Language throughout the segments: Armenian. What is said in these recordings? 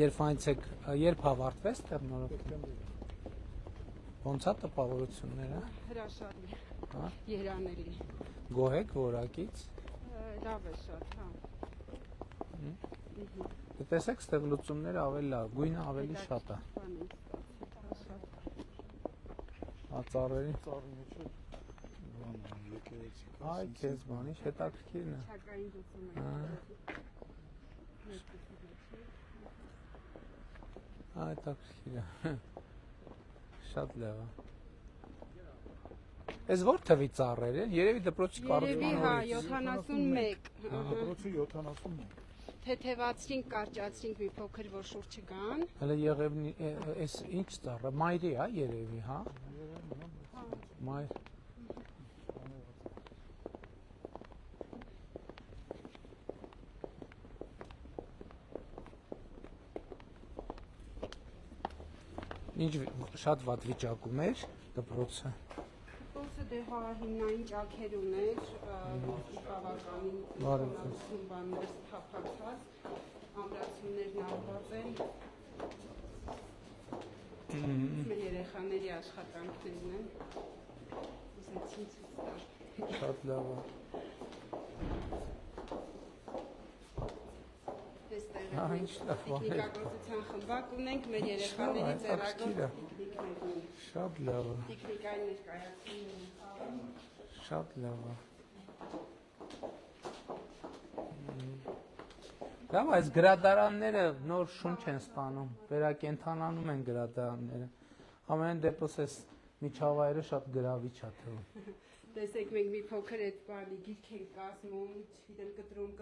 երբ այնցեք, երբ հավարտվեց տեխնոլոգիան։ Ոնց է տպավորությունները։ Հրաշալի, Հա։ երանելի։ Գոհ եք որակից։ Լավ է շատ, հա։ Տեսեք, ստեղ լուծումները ավելի լավ, գույնը ավելի շատ է։ Ծառերին այ քեզ բանի հետաքրքիրն է։ Չակային լուծում է։ Հետաքրքիր է։ Շատ լավ է։ Այս որ թվի ծառեր են, երևի դպրոցի կառուցման օրից։ Երևի հա 71։ Դպրոցի 71։ Թեթևացրինք, կարճացրինք մի փոքր, որ շուրջը գան։ Հələ եղևնի, այս ինչ ծառը, մայրի է երևի, հա։ Մայր։ Ինչ շատ վատ վիճակում էր դպրոցը։ Դպրոցը դե հա հիմնային ճաքեր ուներ, բավականին բաններ թափանցած, ամրացումներն արված են։ Մեր երեխաների աշխատանքներն են։ Ուզեցին ցույց տալ։ Շատ լավ է։ Ինչ լավ է։ Տեխնիկագործության խմբակ ունենք, մեր երեխաների ձեռագործ տիկնիկներ ունեն։ Շատ լավ է։ Տիկնիկային ներկայացնում։ Շատ լավ է։ Լավ, այս գրադարանները նոր շունչ են ստանում, վերակենդանանում են գրադարանները։ Ամեն դեպս այս միջավայրը շատ գրավիչ է թվում։ Տեսեք, մենք մի փոքր այդ բանի գիրք ենք կազմում, չգիտեմ, կտրում,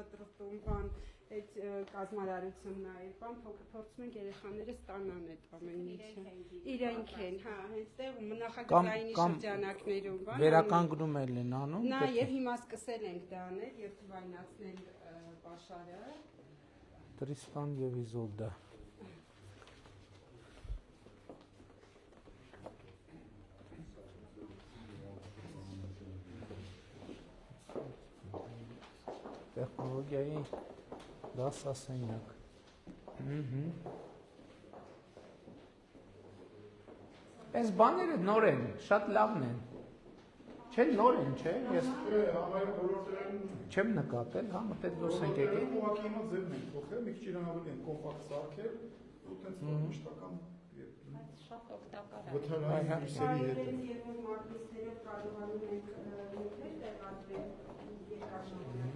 բան, այդ կազմարարությունն է, բան փոքր փորձում ենք երեխաները ստանան այդ ամեն ինչը։ Իրենք են, հա, հենց նախագծային շրջանակներում, բան։ Վերականգնում են անում։ Նա եւ հիմա սկսել ենք դա անել եւ թվայնացնել պաշարը։ Տրիստան եւ Իզոլդա։ Տեխնոլոգիայի դասասենյակ։ Այս բաները նոր են, շատ լավն են։ Չէ, նոր են, չէ։ Ես համարյա բոլորտերն չեմ նկատել, հա, մտել դուրս ենք եկել։ Ուղղակի հիմա ձևն են փոխել, մի քիչ իրան ավելի են կոմպակտ սարքել, ու տենց մշտական շատ օգտակար է։ վթարային հյուսերի հետ։ Երբ որ մագնիսներով կարողանում ենք նյութեր տեղադրել երկար ժամանակ։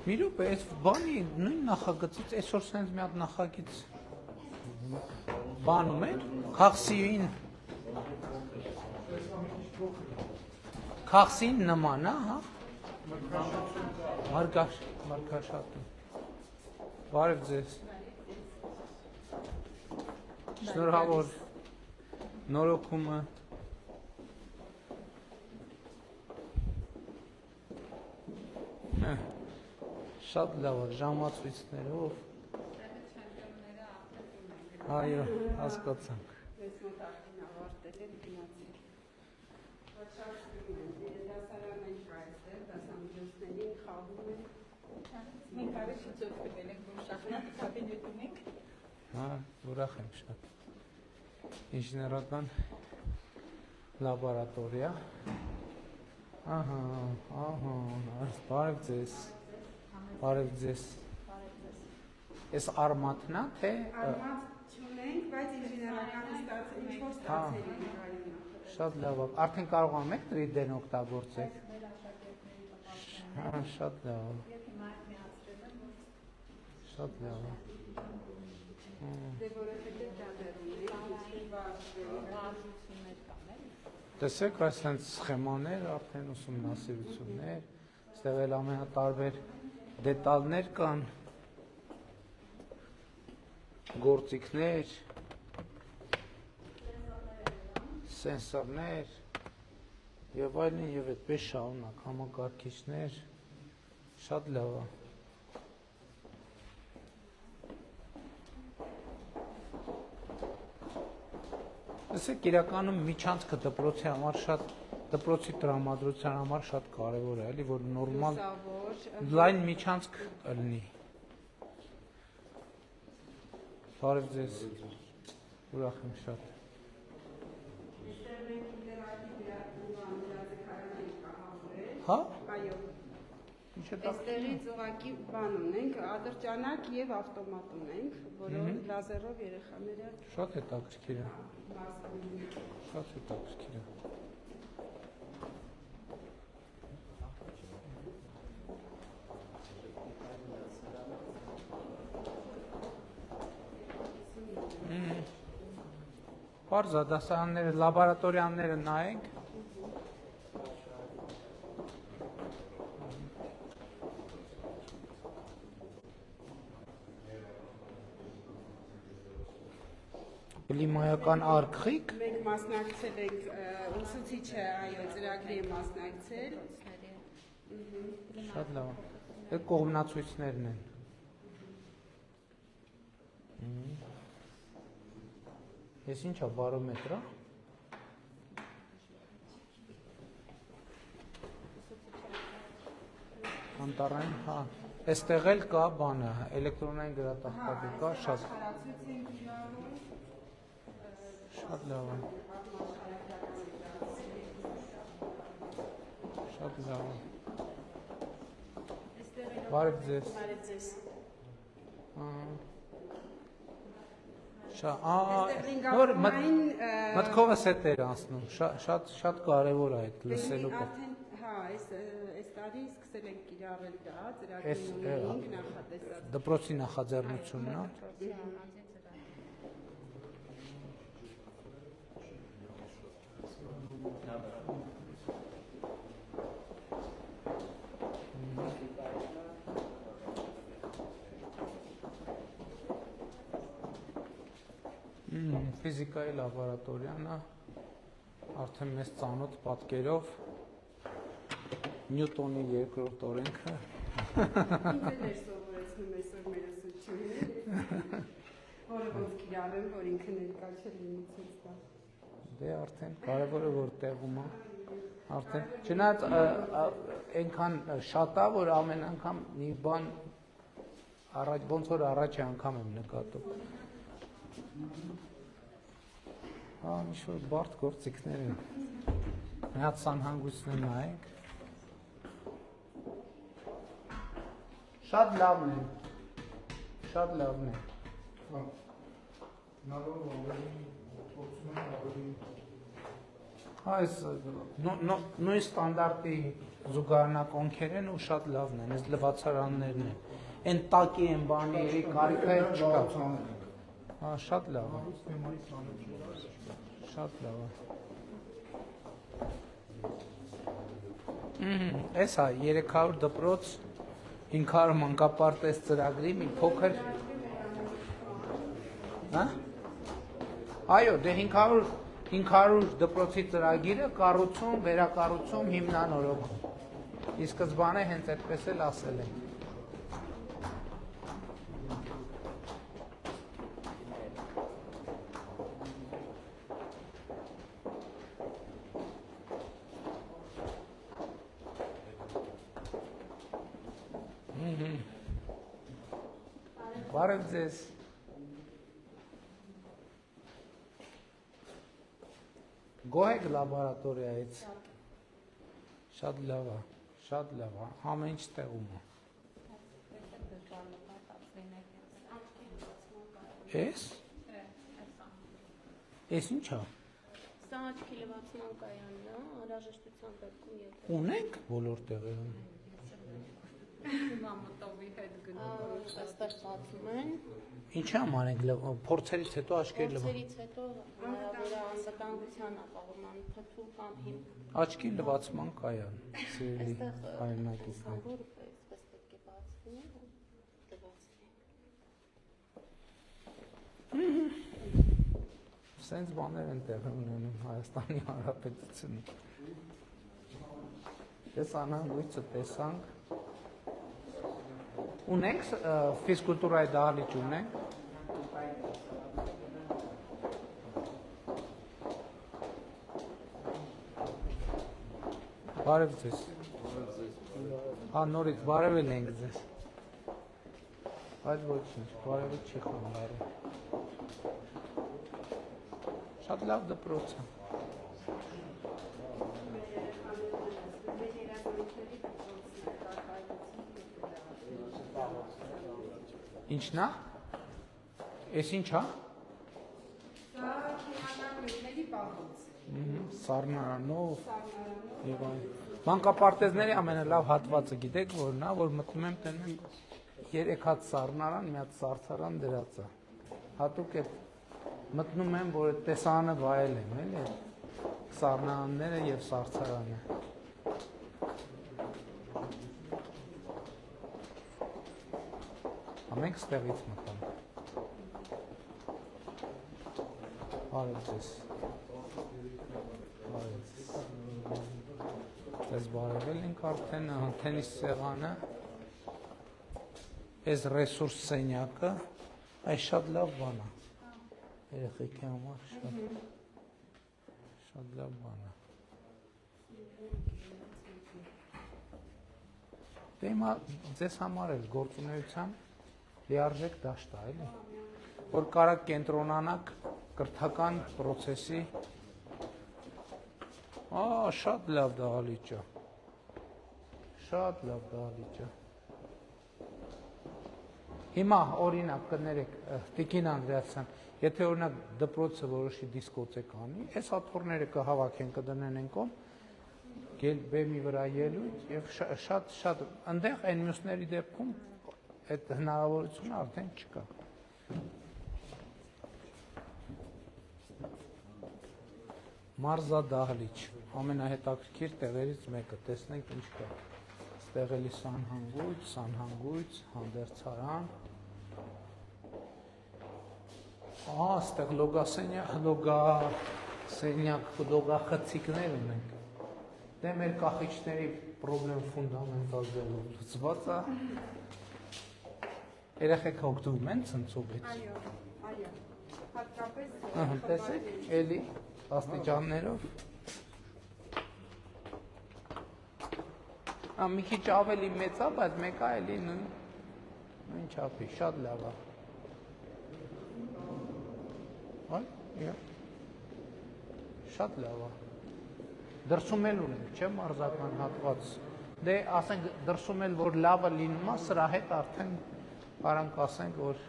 Մի րոպե, այս բանի նույն նախագծից այսօր սենց մի հատ նախագիծ բանում էր, քաղցին նման, հա, մարգաշատը, բարև ձեզ, շնորհավոր, նորոգումը, շատ լավ է, ժամացույցներով, այո, հասկացանք։ Ես մոտ արդեն ավարտել եմ գնացել։ Դասարան են կայացել, դասամիջոցներին խաղում են։ Մենք արի շուտով կդել ենք, որ շախմատ կաբինետ ունենք։ Հա, ուրախ եմ շատ։ Ինժեներական լաբորատորիա։ Ահա, բարև ձեզ։ Բարև ձեզ։ Այս արմատն է, թե Արմատ չունենք, բայց ինժեներական ինչ-որ ստացել ենք արինա։ շատ լավ է։ Արդեն կարողանում եք 3D-ն օգտագործել։ Հա, շատ լավ է։ Եվ հիմա միացրել եմ, Շատ լավ է։ Դե որովհետև դա դեռ ունենք, բաժություններ կան, էլի։ Տեսեք, այսպես սխեմաներ, արդեն ուսումնասիրություններ, այստեղ էլ ամենատարբեր դետալներ կան, գործիքներ, սենսորներ եւ այլն եւ այդպես շարունակ համակարգիչներ, Շատ լավ է։ Ասեք իրականում միջանցքը դպրոցի համար շատ դպրոցի տրամադրության համար շատ կարևոր է, էլի որ նորմալ լայն միջանցք լինի։ Բարև ձեզ։ Ուրախ եմ շատ։ Հա։ Այո։ Ինչ է դա։ Այստեղից ուղղակի բան ունենք, ատրճանակ եւ ավտոմատ ունենք, որով լազերով երեխաները Շատ հետաքրքիր է։ մասնակցում։ Շատ հետաքրքիր է։ Պարզա դասարանները, լաբորատորիաները նայենք։ Կլիմայական արգղիկ։ Մենք մասնակցել ենք ուսուցիչը, այո, ծրագրի է մասնակցել։ Շատ լավ։ Այդ կողմնացույցներն են։ Ես ինչա բարոմետր է։ Անտառային, հա։ Այստեղ էլ կա բանը, էլեկտրոնային գրատախտակը կա, շատ Խարացույց ենք իրարում։ շատ լավ է։ Շատ լավ է։ Բարև ձեզ։ Բարև ձեզ։ Նոր մտքովս հետ էր անցնում, շատ կարևոր է այդ լսելու։ Արդեն, հա, այս տարի սկսել ենք կիրառել դա, ծրագրին ունենք նախատեսած։ Դպրոցի նախաձեռնությունն է։ Ֆիզիկայի լաբորատորիան է, արդեն մեզ ծանոթ պատկերով Նյուտոնի երկրորդ օրենքը։ Ինձ էլ էր սովորեցնում այսօր մեր ուսուցչուհին, որը ոնց կիրառեմ, որ ինքը ներկա չլինի ցույց տա։ Դե արդեն կարևորը որ տեղում է։ Արդեն չնայած այնքան շատ է, որ ամեն անգամ մի բան առաջ ոնց որ առաջի անգամ եմ նկատում։ Հա, ինչ-որ բարդ գործիքներ են։ Մի հատ սանհանգույցն նայենք։ Շատ լավն է։ Շատ լավն է։ Հա։ Նավով ավելի փորձում են ավելի Այս նույն ստանդարտի զուգահեռնակոնքեր են ու շատ լավն են, այս լվացարաններն են։ Այն տակի են բաների կարիքը չկա։ Հա, շատ լավ է։ Շատ լավ է։ Էս է 300 դպրոց 500 մանկապարտեզ ծրագրի մի փոքր։ Հա? Այո, դե 500 դպրոցի ծրագիրը կառուցում, վերակառուցում, հիմնանորոգում։ Ի սկզբանե հենց այդպես էլ ասել են։ Բարև ձեզ։ Գոհ եք լաբորատորիայից։ Շատ լավ է, շատ լավ է, ամեն ինչ տեղում է։ Էս։ Էս ինչ է։ Սա աչքի լվացման կայանն է, անհրաժեշտության դեպքում եթե Ունենք բոլոր տեղերում։ Մամուտովի հետ գնում։ այստեղ բացում են, Ինչ եմ անենք փորձերից հետո աչքերի լվացում։ փորձերից հետո հնարավոր է անվտանգության ապահովման փթու կամ հիմք։ Աչքի լվացման կայան։ Սիրելի հայրենակիցներ։ Որ այսպես պետք է բացվի ու լվացվի։ Սենց բաներ են տեղի ունենում Հայաստանի Հանրապետությունում։ Այս անհանգույցը տեսանք։ Ունենք ֆիզկուլտուրայի դահլիճ ունենք։ Բարև ձեզ։ Հա նորից բարևել ենք ձեզ։ Այդ ոչինչ, բարևը չի խանգարում։ Շատ լավ դպրոց է։ Ինչն է։ Էս ինչ է։ Սա քիմիականների պահոց։ Սառնարանով եւ այն։ Մանկապարտեզների ամենալավ հատվածը գիտեք որն է, որ մտնում եմ տենում 3 հատ սառնարան, մի հատ սարսարան դրած է։ Հատուկ է մտնում եմ, որ այդ տեսանը վայել եմ, էլի սառնարանները եւ սարսարանը։ Ամենք ստեղից մտանք։ Բարև ձեզ։ Ձեզ բարևել ենք արդեն տենիս սեղանը, այս ռեսուրս սենյակը, այս շատ լավ բան է, երեխեքի համար շատ լավ բան է։ Դե հիմա ձեզ համար էլ գործունեության լիարժեք դաշտ է, էլի, որ կարաք կենտրոնանաք կրթական պրոցեսի շատ լավ դահլիճ է։ Շատ լավ դահլիճ է։ Հիմա օրինակ կներեք Տիկին Անդրեասյան, եթե օրինակ դպրոցը որոշի դիսկոթեկ կանի, այս աթոռները կհավաքեն, կդնեն են կողմ, բեմի վրա ելույթ եւ շատ այնտեղ այն մյուսների դեպքում այդ հնարավորությունը արդեն չկա։ Մարզա դահլիճ, ամենահետաքրքիր տեղերից մեկը, տեսնենք ինչ կա։ Ստեղ էլի սանհանգույց, հանդերձարան։ Ստեղ լոգախցիկներ ունենք։ Դե մեր կախիչների պրոբլեմ ֆունդամենտալ լուծված է։ Երեխեք օգտվում են ցնցողից։ Այո, հատկապես տեսեք, էլի աստիճաններով։ Մի քիչ ավելի մեծ է, բայց մեկը էլի նույն չափի, շատ լավ է։ Շատ լավ է։ Դրսում էլ ունենք, չէ՞ մարզական հատված։ Դե ասենք դրսում էլ որ լավը լինում է, սրա հետ արդեն Պարանք ասենք, որ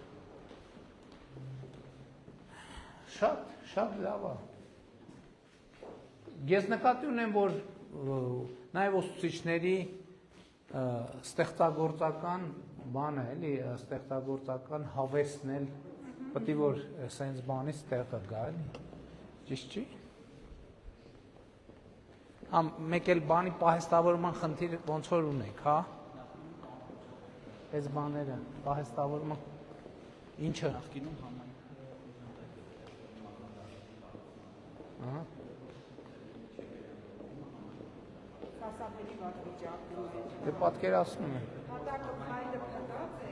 շատ լավ է։ Ես նկատի ունեմ, որ նաև ուսուցիչների ստեղծագործական բանը, էլի, ստեղծագործական հավեսն էլ պետք է որ սենց բանից տեղը գա, էլի։ Ճիշտ չի։ Մեկ էլ բանի պահեստավորման խնդիր ոնց որ ունեք, հա։ Այս բաները, պահեստավորման, ինչը։ Նախկինում համայն։ Սասաբերի վատ վիճակում է։ Դե պատկերացնում եմ։ Հատակը քայլը փտած է։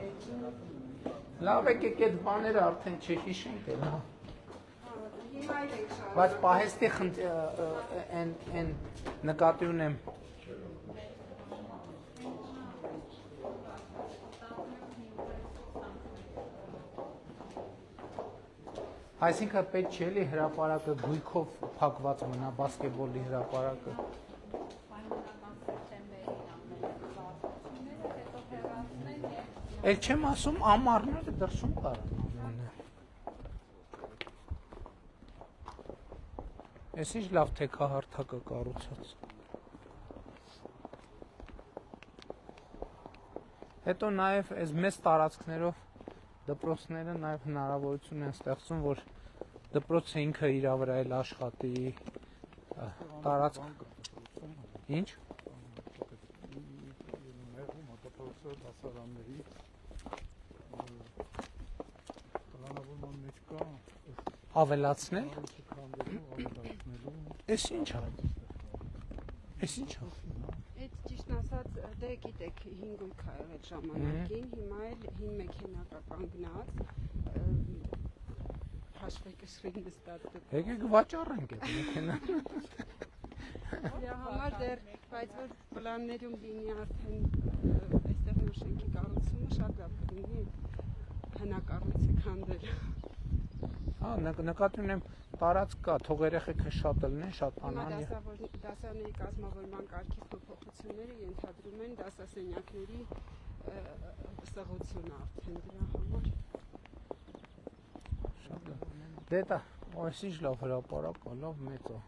Լավ եկեք այդ բաները արդեն չհիշենք էլ, հա։ Հիմա էլ ենք շատ։ Բայց պահեստի են նկատի ունեմ։ Այսինքն պետք չէ էլի հրապարակը գույքով փակված մնա բասկետբոլի հրապարակը։ Էլ չեմ ասում ամառները դրսում կարան ամենը։ Էս ինչ լավ թեքահարթակը կառուցած։ Հետո նաև այս մեծ տարածքներով դպրոցները նաև հնարավորություն են ստեղծում, որ դպրոցը ինքը իր վրա էլ աշխատի տարածք։ Ինչ։ Ավելացնել։ Էս ինչ է։ Էս ինչ է։ Այդ ճիշտ ասած, դե գիտեք, 5 ույք ա եղել ժամանակին, հիմա էլ հին մեքենա կա կանգնած, հաշվեկշռին նստած դեպքում։ Եկեք վաճառենք այդ մեքենան։ Դրա համար դեռ, բայց որ պլաններում լինի արդեն այստեղ նոր շենքի կառուցումը շատ լավ կլինի հնակառույցը քանդել։ Հա, նկատի ունեմ տարածք կա, թող երեխեքը շատ լնեն, շատ Հիմա անան։ դասարանների կազմավորման կարգի փոփոխությունները ենթադրում են դասասենյակների սղությունը արդեն դրա համար։ Շատ լավ։ Դե դա, այսինչ լավ հրապարակ կա, լավ մեծ է։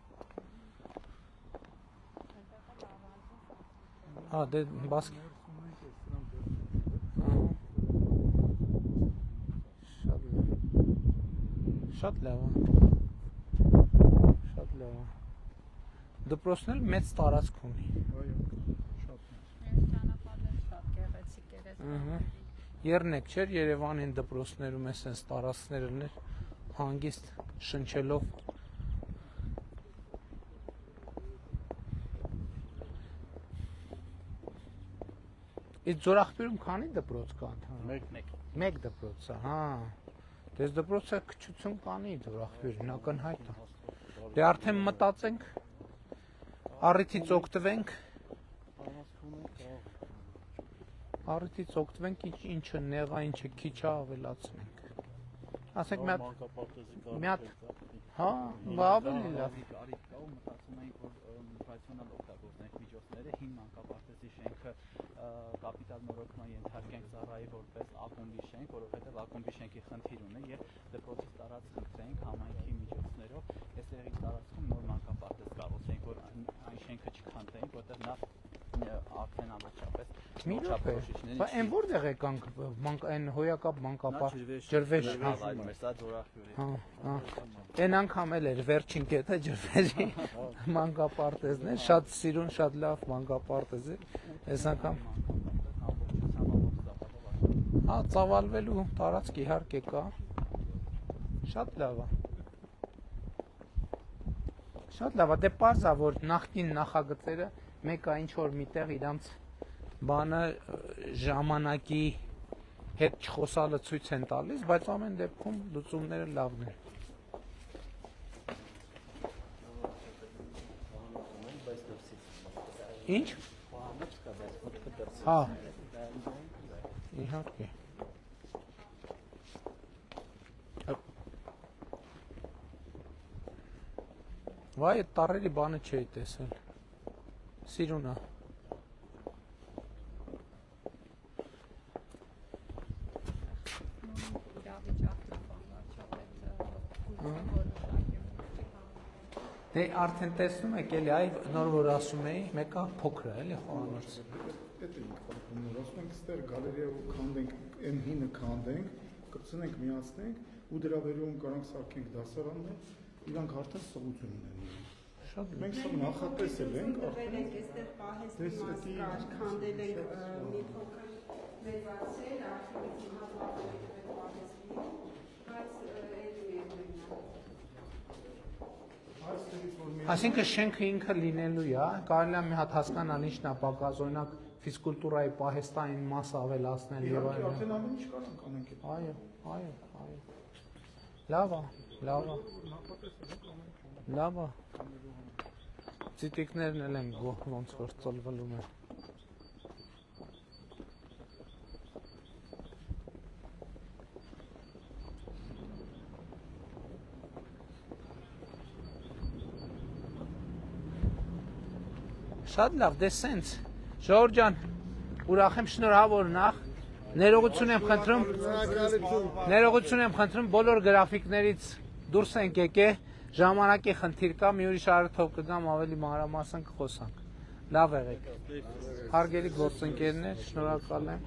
Հա, դե բաս Շատ լավ է։ Շատ լավ է։ Դպրոցն էլ մեծ տարածք ունի։ Այո, շատ մեծ։ Ճանապարհները շատ գեղեցիկ Ահա։ Երնեք չէր Երևանին դպրոցներում է sense տարածքներ ուներ հանգիստ շնչելով։ Այդ Ձորախբերում քանի դպրոց կա ընդհանրապես։ Մեկ դպրոց է, հա։ Դες դպրոցը քչություն կանի Ձորախբերին, ակնհայտ է։ Դե արդեն մտածենք, առիթից օգտվենք։ Առիթից օգտվենք, ինչը նեղա, ինչը քիչ է ավելացնենք։ Ասենք մի հատ, հա, ավելի լավ։ միջոցները հիմն մանկապարտեզի շենքը կապիտալ նորոգման ենթարկենք ծառայի որպես ակումբի շենք, որովհետև ակումբի շենքի խնդիր ունի եւ դպրոցից տարած խնդրենք համայնքի միջոցներով այս տեղի տարածքում նոր մանկապարտեզ կառուցենք, որ այն շենքը չքանդենք, որտեղ նա արդեն ամբողջապես Մի րոպե, այն որտեղ եկանք այն հոյակապ մանկապարտ ջրվեժ, հա։ Այն անգամ էլ էր վերջին կետը ջրվեժի մանկապարտեզն է, շատ սիրուն, շատ լավ մանկապարտեզ է, այս անգամ հա, ծավալվելու տարածք իհարկե կա, շատ լավ է, շատ լավ է, դե պարզ է, որ նախկին նախագծերը մեկը ինչ-որ միտեղ իրանց բանը ժամանակի հետ չխոսալը ցույց են տալիս, բայց ամեն դեպքում լուծումները լավն են։ Ինչ? Հա։ Իհարկե։ Վայ, այդ տառերի բանը չէի տեսել։ Սիրուն է։ Դե արդեն տեսնում եք էլի, այ նոր որ ասում էի, մեկը փոքր է, էլի խոհանոց։ Էդ էինք պատմում, որ ասում ենք ստեր գալերիայով քանդենք, այն հինը քանդենք, կպցնենք, միացնենք ու դրա վերում կարանք սարքենք դասարաններ, իրանք արդեն սղություն ունեն։ Շատ Մենք սա նախատեսել ենք, արդեն այստեղ պահեստի մաս կար, քանդել ենք մի փոքր մեծացել, արդեն հատվածել ենք պահեստի, բայց Այսինքն շենքը ինքը լինելու է, կարելի է մի հատ հասկանալ ինչն է պակաս, օրինակ ֆիզկուլտուրայի պահեստային մաս ավելացնել եւ այլն։ Արդեն ամեն ինչ կարանք անենք։ Այո։ Լավ է։ Լավ է։ Ցիտիկներն էլ են գոհ ոնց որ ծլվելում են։ Շատ լավ, դե սենց։ Ժողովուրդ ջան, ուրախ եմ, շնորհավոր նախ։ Ներողություն եմ խնդրում, բոլոր գրաֆիկներից դուրս ենք եկել, ժամանակի խնդիր կա, մի ուրիշ առթով կգամ ավելի մանրամասն կխոսանք։ Լավ եղեք։ Հարգելի գործընկերներ, շնորհակալ եմ։